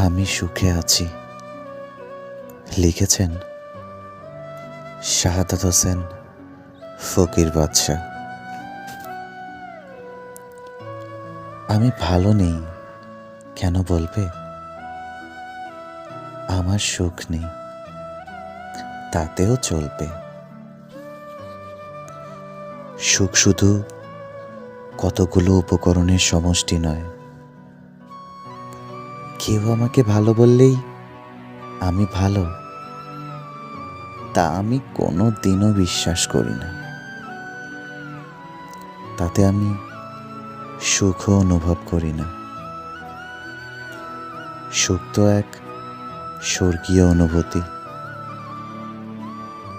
আমি সুখে আছি লিখেছেন শাহাদাত হোসেন ফকির বাদশাহ। আমি ভালো নেই কেন বলবে? আমার সুখ নেই, তাতেও চলবে। সুখ শুধু কতগুলো উপকরণের সমষ্টি নয়। কেউ আমাকে ভালো বললেই আমি ভালো, তা আমি কোনো দিনও বিশ্বাস করি না। তাতে আমি সুখও অনুভব করি না। সুখ তো এক স্বর্গীয় অনুভূতি,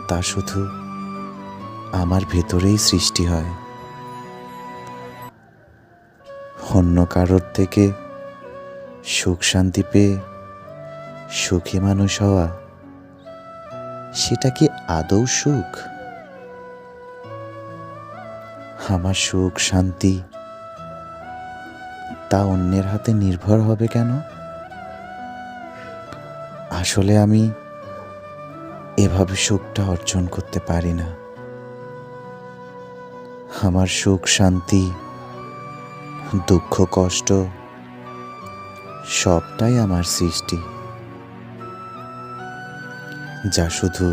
তা শুধু আমার ভেতরেই সৃষ্টি হয়। অন্য কারোর থেকে সুখ শান্তি পেয়ে সুখী মানুষ হওয়া, সেটা কি আদৌ সুখ? আমার সুখ শান্তি তা অন্যের হাতে নির্ভর হবে কেন? আসলে আমি এভাবে সুখটা অর্জন করতে পারি না। আমার সুখ শান্তি দুঃখ কষ্ট সবটাই আমার সৃষ্টি, যা শুধু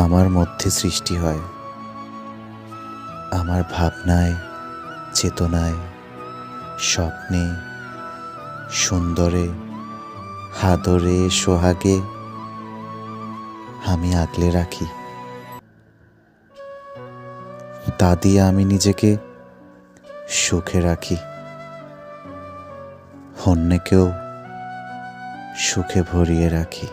আমার মধ্যে সৃষ্টি হয়। আমার ভাবনায় চেতনায় স্বপ্নে সুন্দরে আদরে সোহাগে আমি আগলে রাখি। তা দিয়ে আমি নিজেকে সুখে রাখি, অন্যকেও সুখে ভরিয়ে রাখি।